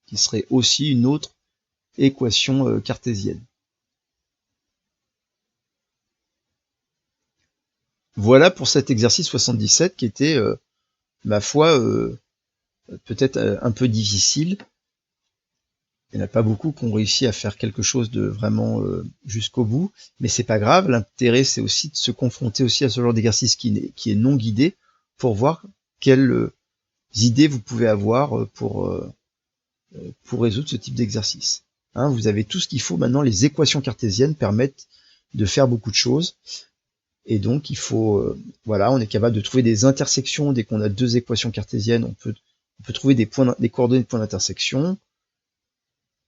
qui serait aussi une autre équation cartésienne. Voilà pour cet exercice 77 qui était, ma foi, peut-être un peu difficile. Il n'y en a pas beaucoup qui ont réussi à faire quelque chose de vraiment jusqu'au bout, mais c'est pas grave. L'intérêt, c'est aussi de se confronter aussi à ce genre d'exercice qui est non guidé pour voir quelles idées vous pouvez avoir pour résoudre ce type d'exercice. Hein, vous avez tout ce qu'il faut maintenant. Les équations cartésiennes permettent de faire beaucoup de choses. Et donc, il faut, voilà, on est capable de trouver des intersections. Dès qu'on a deux équations cartésiennes, on peut trouver des coordonnées de points d'intersection,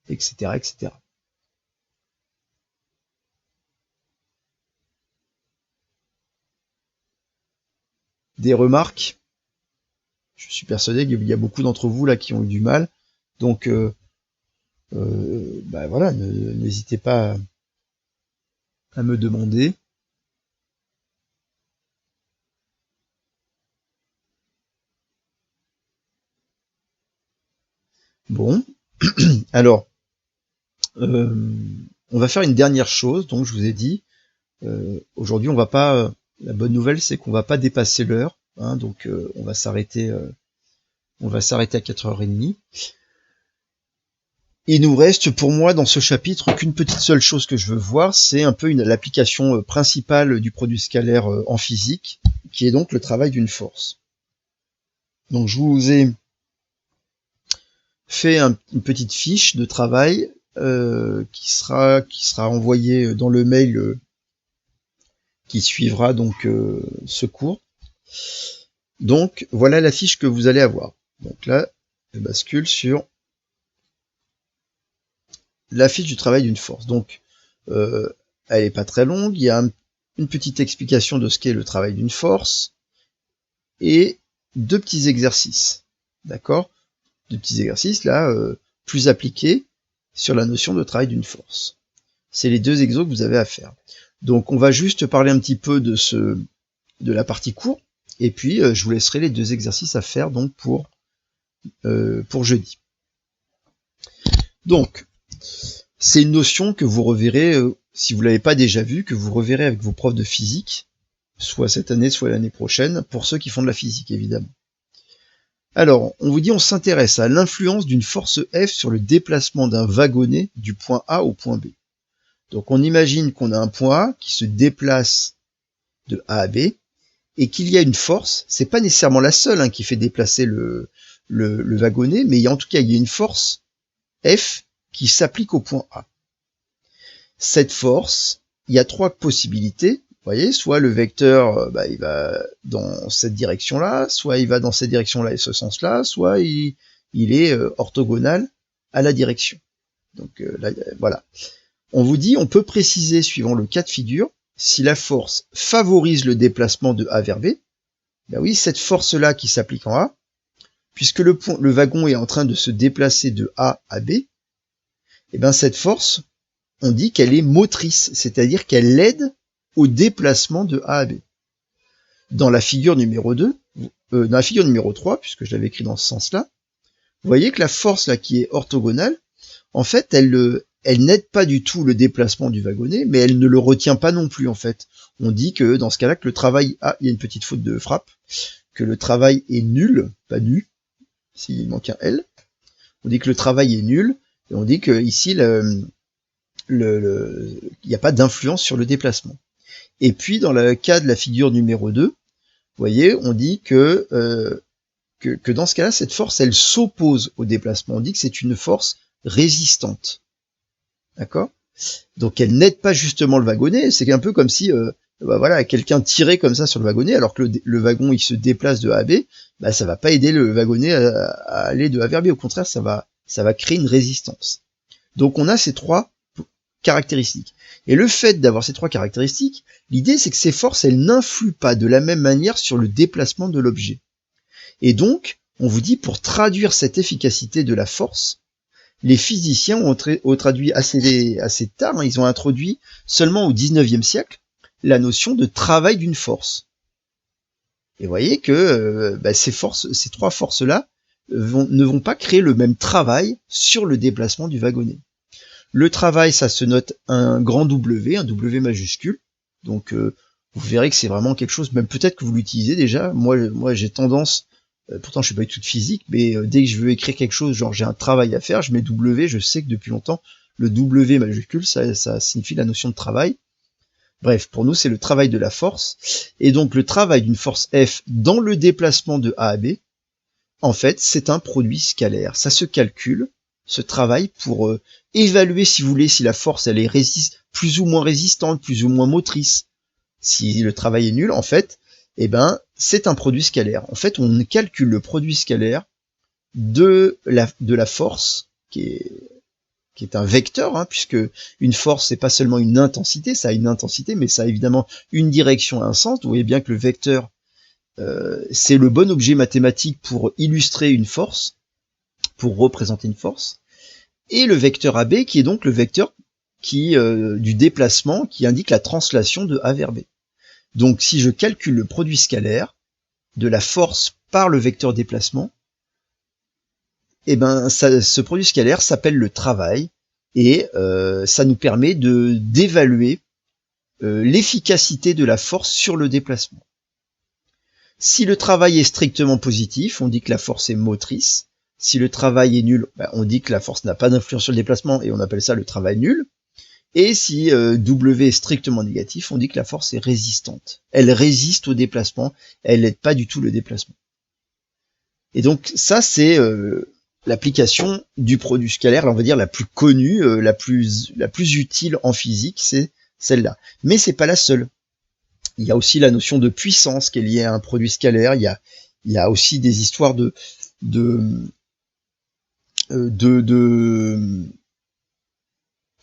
etc., etc. Des remarques? Je suis persuadé qu'il y a beaucoup d'entre vous là qui ont eu du mal. Donc, bah voilà, n'hésitez pas à me demander. Bon, alors, on va faire une dernière chose. Donc, je vous ai dit, aujourd'hui, on va pas. La bonne nouvelle, c'est qu'on va pas dépasser l'heure. Hein, donc, on va s'arrêter. À 4h30. Il nous reste pour moi dans ce chapitre qu'une petite seule chose que je veux voir, c'est un peu l'application principale du produit scalaire en physique, qui est donc le travail d'une force. Donc je vous ai fait une petite fiche de travail qui sera envoyée dans le mail qui suivra donc ce cours. Donc voilà la fiche que vous allez avoir. Donc là, je bascule sur la fiche du travail d'une force. Donc, elle n'est pas très longue. Il y a une petite explication de ce qu'est le travail d'une force et deux petits exercices. D'accord? Deux petits exercices, là, plus appliqués sur la notion de travail d'une force. C'est les deux exos que vous avez à faire. Donc on va juste parler un petit peu de la partie cours, et puis je vous laisserai les deux exercices à faire donc pour jeudi. Donc, c'est une notion que vous reverrez, si vous ne l'avez pas déjà vue, que vous reverrez avec vos profs de physique, soit cette année, soit l'année prochaine, pour ceux qui font de la physique, évidemment. Alors, on vous dit, on s'intéresse à l'influence d'une force F sur le déplacement d'un wagonnet du point A au point B. Donc, on imagine qu'on a un point A qui se déplace de A à B, et qu'il y a une force, c'est pas nécessairement la seule qui fait déplacer le wagonnet, mais en tout cas, il y a une force F qui s'applique au point A. Cette force, il y a trois possibilités. Vous voyez, soit le vecteur, il va dans cette direction-là, soit il va dans cette direction-là et ce sens-là, soit il est orthogonal à la direction. Donc là, voilà. On vous dit, on peut préciser, suivant le cas de figure, si la force favorise le déplacement de A vers B. Ben oui, cette force-là qui s'applique en A, puisque le wagon est en train de se déplacer de A à B, et ben cette force, on dit qu'elle est motrice, c'est-à-dire qu'elle aide au déplacement de A à B. Dans la figure numéro 2, dans la figure numéro 3, puisque je l'avais écrit dans ce sens-là, vous voyez que la force là qui est orthogonale, en fait, elle n'aide pas du tout le déplacement du wagonnet, mais elle ne le retient pas non plus, en fait. On dit que, dans ce cas-là, que le travail... Ah, il y a une petite faute de frappe. Que le travail est nul, pas nu, s'il manque un L. On dit que le travail est nul, et on dit que ici, il n'y a pas d'influence sur le déplacement. Et puis, dans le cas de la figure numéro 2, vous voyez, on dit que dans ce cas-là, cette force, elle s'oppose au déplacement. On dit que c'est une force résistante. D'accord? Donc elle n'aide pas justement le wagonnet, c'est un peu comme si voilà, quelqu'un tirait comme ça sur le wagonnet, alors que le wagon il se déplace de A à B, ça va pas aider le wagonnet à aller de A vers B, au contraire ça va créer une résistance. Donc on a ces trois caractéristiques. Et le fait d'avoir ces trois caractéristiques, l'idée c'est que ces forces elles n'influent pas de la même manière sur le déplacement de l'objet. Et donc, on vous dit pour traduire cette efficacité de la force, les physiciens ont traduit assez tard, ils ont introduit seulement au 19e siècle la notion de travail d'une force. Et vous voyez que ces trois forces-là ne vont pas créer le même travail sur le déplacement du wagonnet. Le travail, ça se note un grand W, un W majuscule. Donc vous verrez que c'est vraiment quelque chose, même peut-être que vous l'utilisez déjà. Moi j'ai tendance... pourtant je suis pas du tout de physique, mais dès que je veux écrire quelque chose, genre j'ai un travail à faire, je mets W, je sais que depuis longtemps, le W majuscule, ça signifie la notion de travail. Bref, pour nous, c'est le travail de la force. Et donc le travail d'une force F dans le déplacement de A à B, en fait, c'est un produit scalaire. Ça se calcule, ce travail, pour évaluer, si vous voulez, si la force, elle est plus ou moins résistante, plus ou moins motrice. Si le travail est nul, en fait, c'est un produit scalaire. En fait, on calcule le produit scalaire de la force, qui est un vecteur, puisque une force, c'est pas seulement une intensité, ça a une intensité, mais ça a évidemment une direction, un sens. Vous voyez bien que le vecteur, c'est le bon objet mathématique pour illustrer une force, pour représenter une force. Et le vecteur AB, qui est donc le vecteur du déplacement, qui indique la translation de A vers B. Donc si je calcule le produit scalaire de la force par le vecteur déplacement, ce produit scalaire s'appelle le travail, et ça nous permet d'évaluer l'efficacité de la force sur le déplacement. Si le travail est strictement positif, on dit que la force est motrice. Si le travail est nul, on dit que la force n'a pas d'influence sur le déplacement, et on appelle ça le travail nul. Et si W est strictement négatif, on dit que la force est résistante. Elle résiste au déplacement, elle n'aide pas du tout le déplacement. Et donc ça, c'est l'application du produit scalaire, on va dire la plus connue, la plus utile en physique, c'est celle-là. Mais c'est pas la seule. Il y a aussi la notion de puissance qui est liée à un produit scalaire. Il y a aussi des histoires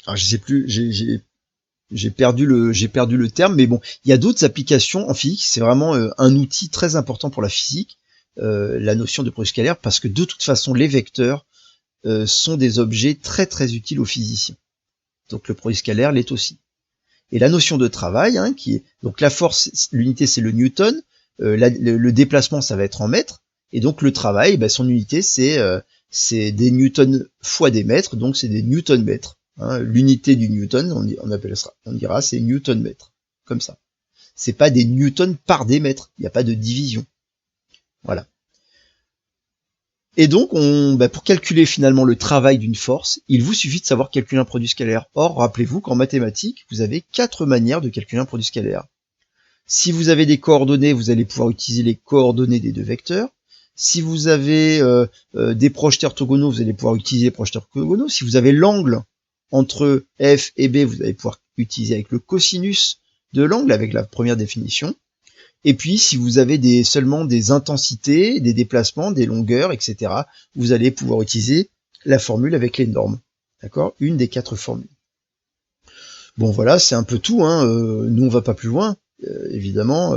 alors je sais plus, j'ai perdu le terme, mais bon, il y a d'autres applications en physique. C'est vraiment un outil très important pour la physique, la notion de produit scalaire, parce que de toute façon, les vecteurs sont des objets très très utiles aux physiciens. Donc le produit scalaire l'est aussi. Et la notion de travail, hein, qui est donc la force, l'unité c'est le newton, le déplacement ça va être en mètres, et donc le travail, ben, son unité c'est des newtons fois des mètres, donc c'est des newton mètres. Hein. L'unité du newton, on dira c'est newton mètre, comme ça. C'est pas des newtons par des mètres, il n'y a pas de division. Voilà. Et donc, pour calculer finalement le travail d'une force, il vous suffit de savoir calculer un produit scalaire. Or, rappelez-vous qu'en mathématiques, vous avez 4 manières de calculer un produit scalaire. Si vous avez des coordonnées, vous allez pouvoir utiliser les coordonnées des deux vecteurs. Si vous avez des projetés orthogonaux, vous allez pouvoir utiliser les projetés orthogonaux. Si vous avez l'angle entre F et B, vous allez pouvoir utiliser avec le cosinus de l'angle, avec la première définition. Et puis, si vous avez seulement des intensités, des déplacements, des longueurs, etc., vous allez pouvoir utiliser la formule avec les normes. D'accord ? Une des 4 formules. Bon, voilà, c'est un peu tout. Hein. Nous, on va pas plus loin. Évidemment,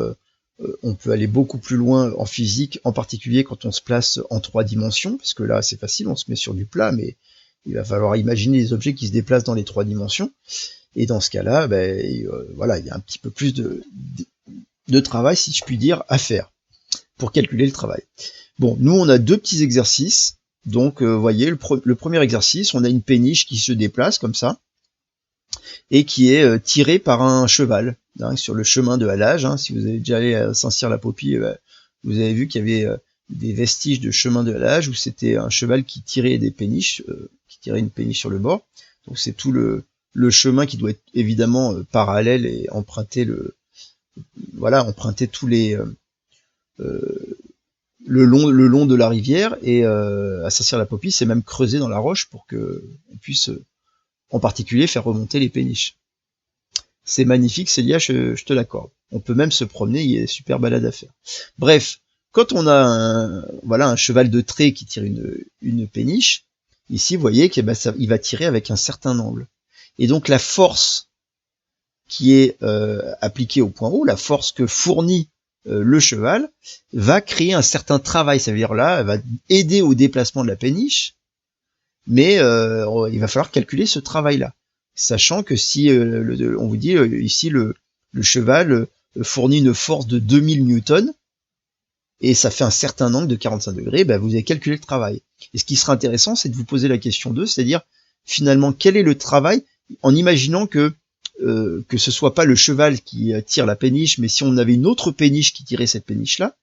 on peut aller beaucoup plus loin en physique, en particulier quand on se place en 3 dimensions, parce que là, c'est facile, on se met sur du plat, mais il va falloir imaginer les objets qui se déplacent dans les 3 dimensions. Et dans ce cas-là, voilà, il y a un petit peu plus de travail, si je puis dire, à faire pour calculer le travail. Bon, nous on a 2 petits exercices. Donc, vous voyez, le premier exercice, on a une péniche qui se déplace comme ça et qui est tirée par un cheval hein, sur le chemin de halage. Hein. Si vous avez déjà allé à Saint-Cyr-la-Popie, vous avez vu qu'il y avait des vestiges de chemin de halage où c'était un cheval qui tirait des péniches, qui tirait une péniche sur le bord. Donc c'est tout le chemin qui doit être évidemment parallèle et emprunter emprunter tous les le long de la rivière, et à Saint-Cyr-la-Popie, c'est même creusé dans la roche pour que on puisse en particulier faire remonter les péniches. C'est magnifique, Célia, je te l'accorde. On peut même se promener, il y a des super balades à faire. Bref, quand on a un cheval de trait qui tire une péniche, ici vous voyez qu'il va tirer avec un certain angle. Et donc la force qui est appliquée au point haut, la force que fournit le cheval, va créer un certain travail. Ça veut dire là, elle va aider au déplacement de la péniche, mais il va falloir calculer ce travail-là. Sachant que si, on vous dit ici, le cheval fournit une force de 2000 newtons, et ça fait un certain angle de 45 degrés, vous avez calculé le travail. Et ce qui sera intéressant, c'est de vous poser la question 2, c'est-à-dire, finalement, quel est le travail, en imaginant que ce soit pas le cheval qui tire la péniche, mais si on avait une autre péniche qui tirait cette péniche-là,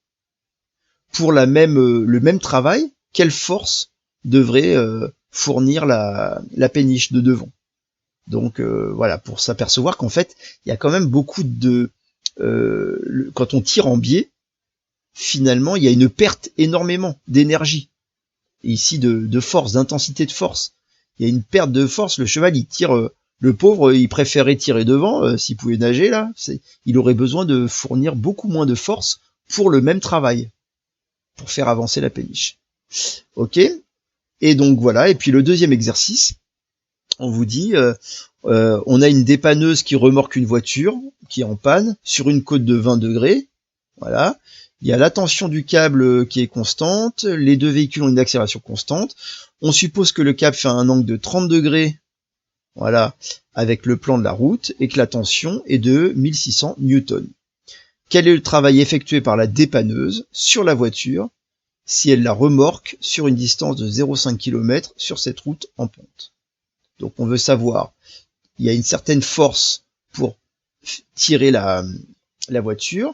pour le même travail, quelle force devrait fournir la péniche de devant. Donc voilà, pour s'apercevoir qu'en fait, il y a quand même beaucoup de... quand on tire en biais, finalement, il y a une perte énormément d'énergie. Et ici, de force, d'intensité de force. Il y a une perte de force, le cheval, il tire... le pauvre, il préférait tirer devant, s'il pouvait nager, là, il aurait besoin de fournir beaucoup moins de force pour le même travail, pour faire avancer la péniche. Ok ? Et donc voilà, et puis le deuxième exercice, on vous dit, on a une dépanneuse qui remorque une voiture, qui est en panne, sur une côte de 20 degrés, voilà. Il y a la tension du câble qui est constante, les deux véhicules ont une accélération constante, on suppose que le câble fait un angle de 30 degrés, voilà, avec le plan de la route, et que la tension est de 1600 newtons. Quel est le travail effectué par la dépanneuse sur la voiture si elle la remorque sur une distance de 0,5 km sur cette route en pente? Donc on veut savoir, il y a une certaine force pour tirer la voiture,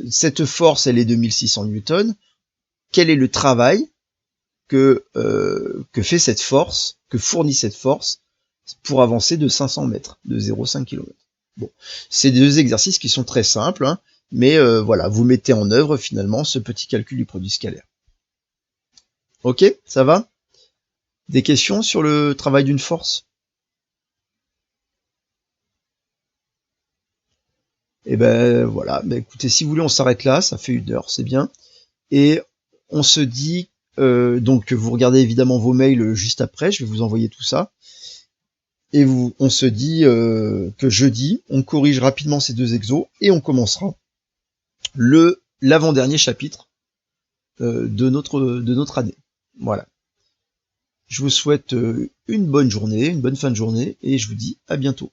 cette force elle est de 1600 newtons, quel est le travail que fait cette force, que fournit cette force pour avancer de 500 mètres, de 0,5 km. Bon, c'est deux exercices qui sont très simples, hein, mais voilà, vous mettez en œuvre finalement ce petit calcul du produit scalaire. Ok, ça va? Des questions sur le travail d'une force? Et voilà, écoutez, si vous voulez, on s'arrête là, ça fait 1 heure, c'est bien. Et on se dit, donc vous regardez évidemment vos mails juste après, je vais vous envoyer tout ça. Et on se dit que jeudi, on corrige rapidement ces 2 exos et on commencera l'avant-dernier chapitre de notre année. Voilà. Je vous souhaite une bonne journée, une bonne fin de journée, et je vous dis à bientôt.